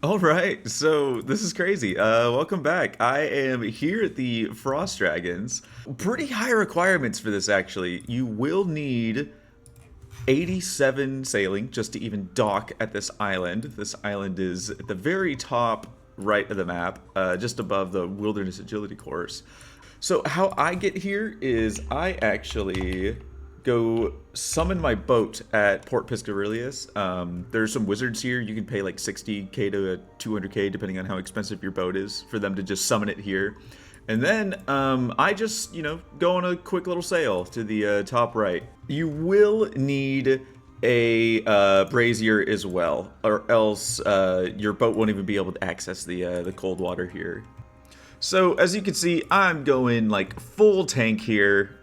All right, so this is crazy. Welcome back. I am here at the Frost Dragons. Pretty high requirements for this, actually. You will need 87 sailing just to even dock at this island. This island is at the very top right of the map, just above the Wilderness Agility course. So how I get here is I actually go summon my boat at Port Piscarius. There's some wizards here. You can pay like 60k to 200k depending on how expensive your boat is for them to just summon it here. And then I just, go on a quick little sail to the top right. You will need a brazier as well, or else your boat won't even be able to access the cold water here. So as you can see, I'm going like full tank here.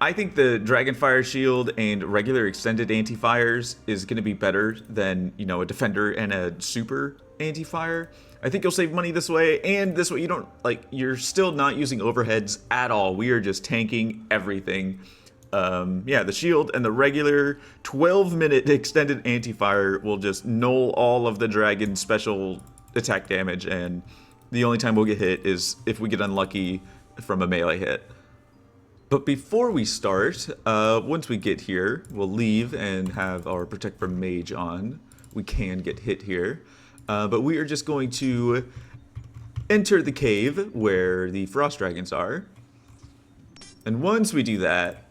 I think the Dragonfire Shield and regular extended anti-fires is going to be better than, a Defender and a Super anti-fire. I think you'll save money this way, and this way you're still not using overheads at all. We are just tanking everything. Yeah, the shield and the regular 12-minute extended anti-fire will just null all of the dragon special attack damage, and the only time we'll get hit is if we get unlucky from a melee hit. But before we start, once we get here, we'll leave and have our Protect from Mage on. We can get hit here. But we are just going to enter the cave where the Frost Dragons are. And once we do that,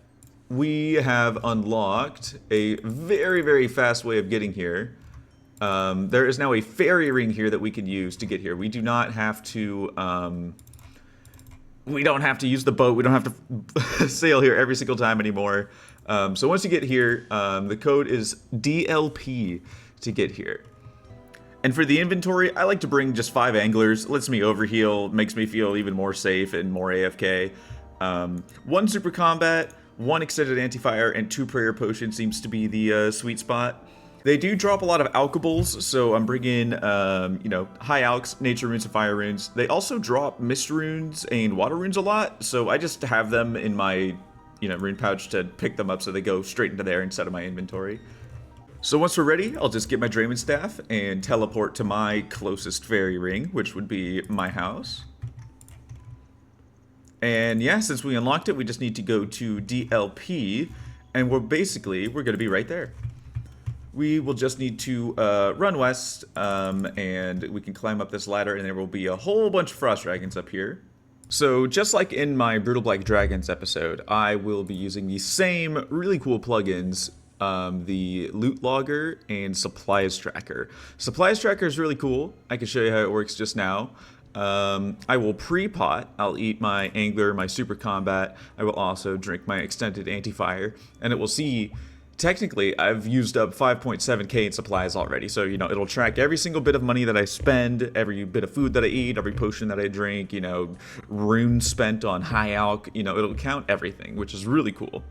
we have unlocked a very, very fast way of getting here. There is now a fairy ring here that we can use to get here. We do not have to... we don't have to use the boat. We don't have to sail here every single time anymore. So once you get here, the code is DLP to get here. And for the inventory, I like to bring just 5 anglers. Lets me overheal, makes me feel even more safe and more AFK. 1 super combat, 1 extended anti-fire, and 2 prayer potions seems to be the sweet spot. They do drop a lot of alchables, so I'm bringing, high alchs, nature runes, and fire runes. They also drop mist runes and water runes a lot, so I just have them in my, rune pouch to pick them up so they go straight into there instead of my inventory. So once we're ready, I'll just get my Drayman Staff and teleport to my closest fairy ring, which would be my house. And yeah, since we unlocked it, we just need to go to DLP, and we're going to be right there. We will just need to run west, and we can climb up this ladder, and there will be a whole bunch of Frost Dragons up here. So just like in my Brutal Black Dragons episode, I will be using the same really cool plugins, the Loot Logger and Supplies Tracker. Supplies Tracker is really cool. I can show you how it works just now. I will pre-pot. I'll eat my Angler, my Super Combat. I will also drink my Extended Anti-Fire, and it will see... Technically, I've used up 5.7k in supplies already, so, it'll track every single bit of money that I spend, every bit of food that I eat, every potion that I drink, runes spent on high alch, it'll count everything, which is really cool.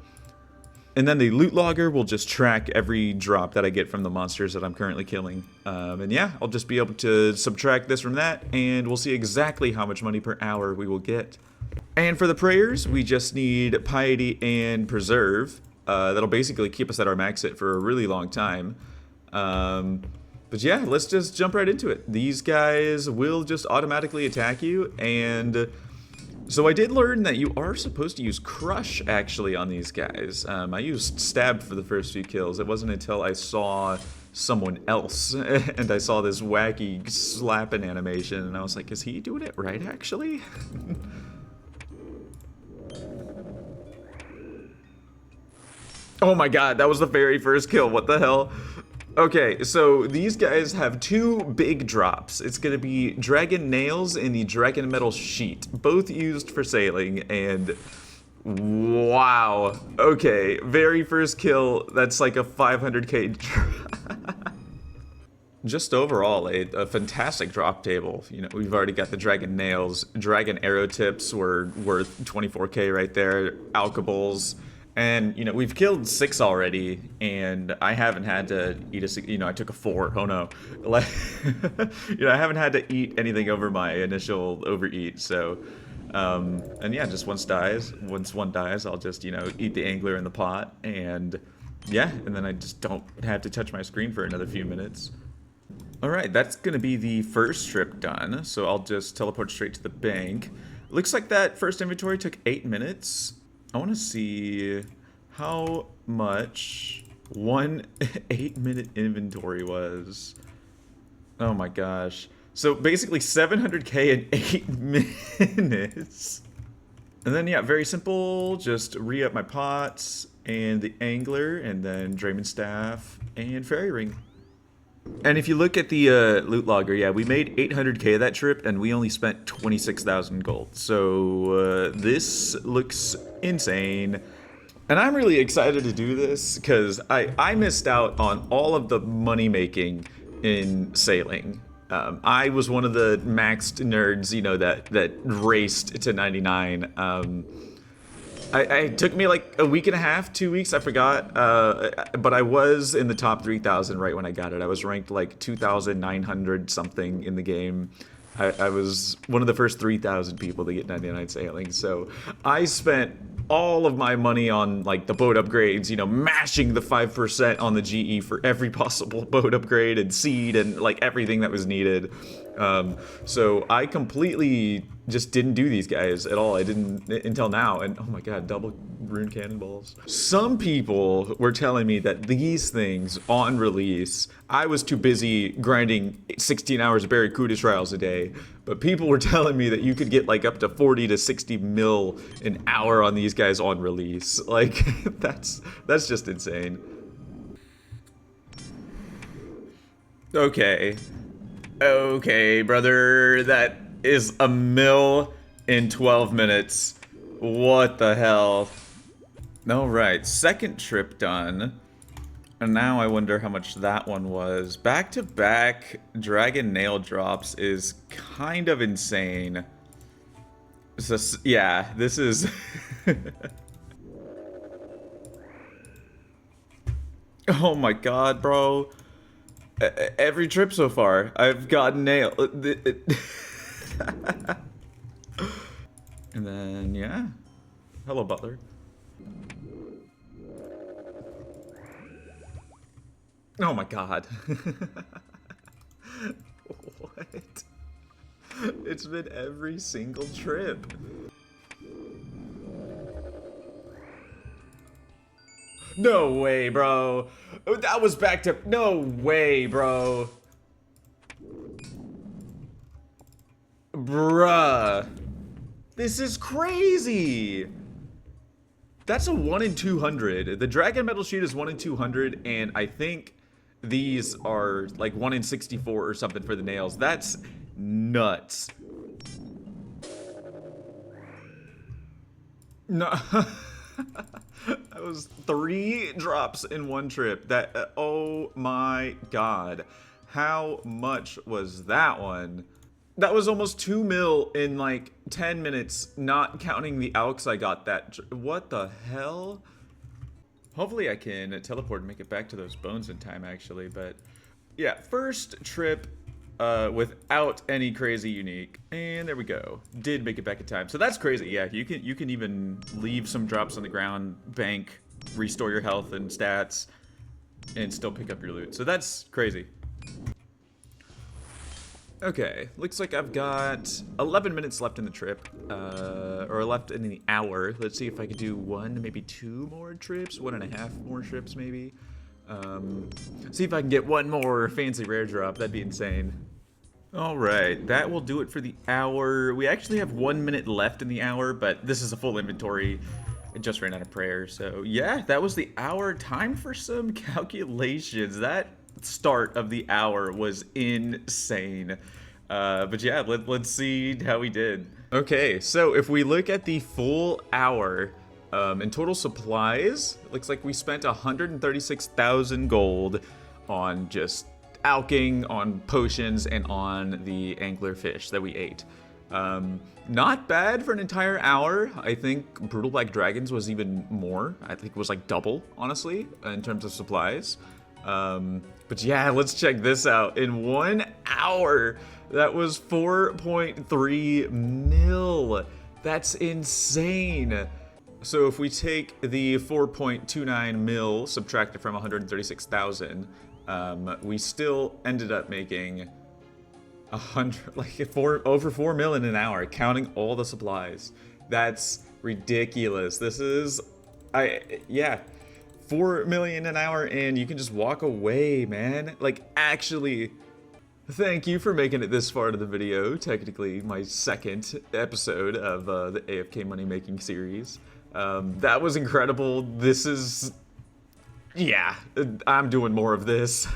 And then the Loot Logger will just track every drop that I get from the monsters that I'm currently killing. And yeah, I'll just be able to subtract this from that, and we'll see exactly how much money per hour we will get. And for the prayers, we just need Piety and Preserve. That'll basically keep us at our max hit for a really long time. But yeah, let's just jump right into it. These guys will just automatically attack you, and so I did learn that you are supposed to use Crush, actually, on these guys. I used Stab for the first few kills. It wasn't until I saw someone else, and I saw this wacky slapping animation, and I was like, is he doing it right, actually? Oh my god, that was the very first kill. What the hell? Okay, so these guys have 2 big drops. It's going to be Dragon Nails and the Dragon Metal Sheet, both used for sailing, and wow. Okay, very first kill, that's like a 500k drop. Just overall, a fantastic drop table. We've already got the Dragon Nails. Dragon Arrow Tips were worth 24k right there. Alchables. And, we've killed 6 already, and I haven't had to eat I took a 4, oh no. I haven't had to eat anything over my initial overeat, so, and yeah, just once one dies, I'll just, eat the angler in the pot, and yeah, and then I just don't have to touch my screen for another few minutes. All right, that's going to be the first trip done. So I'll just teleport straight to the bank. Looks like that first inventory took 8 minutes. I want to see how much one 8-minute inventory was. Oh my gosh. So basically 700k in 8 minutes. And then, yeah, very simple. Just re-up my pots and the angler and then Draymond staff and fairy ring. And if you look at the loot logger, yeah, we made 800k that trip, and we only spent 26,000 gold. So this looks insane. And I'm really excited to do this, because I missed out on all of the money making in sailing. I was one of the maxed nerds, you know, that raced to 99. It took me like a week and a half, 2 weeks, I forgot. But I was in the top 3,000 right when I got it. I was ranked like 2,900 something in the game. I was one of the first 3,000 people to get 99 sailing. So I spent all of my money on like the boat upgrades, you know, mashing the 5% on the GE for every possible boat upgrade and seed and like everything that was needed. So I completely just didn't do these guys at all. I didn't until now. And oh my god, double rune cannonballs. Some people were telling me that these things on release, I was too busy grinding 16 hours of Barracuda trials a day, but people were telling me that you could get like up to 40 to 60 mil an hour on these guys on release. Like that's just insane. Okay, brother, that is a mil in 12 minutes. What the hell? Alright, second trip done. And now I wonder how much that one was. Back-to-back dragon nail drops is kind of insane. So, yeah, this is... Oh my god, bro. Every trip so far, I've gotten nail. And then, yeah. Hello, butler. Oh my god. What? It's been every single trip. No way, bro. That was back to... No way, bro. Bruh. This is crazy. That's a 1 in 200. The dragon metal sheet is 1 in 200, and I think these are like 1 in 64 or something for the nails. That's nuts. No. That was 3 drops in one trip. That, oh my god. How much was that one? That was almost 2 mil in like 10 minutes, not counting the alks I got that. What the hell? Hopefully I can teleport and make it back to those bones in time, actually. But yeah, first trip without any crazy unique, and there we go. Did make it back in time, so that's crazy. Yeah, you can even leave some drops on the ground, bank, restore your health and stats, and still pick up your loot. So that's crazy. Okay, looks like I've got 11 minutes left in the trip, or left in the hour. Let's see if I could do 1, maybe 2 more trips, 1.5 more trips maybe. See if I can get 1 more fancy rare drop. That'd be insane. All right, that will do it for the hour. We actually have 1 minute left in the hour, but this is a full inventory. It just ran out of prayer, so yeah, that was the hour. Time for some calculations. That start of the hour was insane. But yeah, let's see how we did. Okay, so if we look at the full hour, in total supplies, looks like we spent 136,000 gold on just alking, on potions, and on the angler fish that we ate. Not bad for an entire hour. I think Brutal Black Dragons was even more. I think it was like double, honestly, in terms of supplies. But yeah, let's check this out. In 1 hour, that was 4.3 mil. That's insane. So if we take the 4.29 mil, subtract it from 136,000, we still ended up making 100, like over 4 million an hour, counting all the supplies. That's ridiculous. This is, yeah, 4 million an hour, and you can just walk away, man. Like, actually, thank you for making it this far into the video. Technically, my second episode of the AFK money making series. That was incredible. This is, yeah, I'm doing more of this.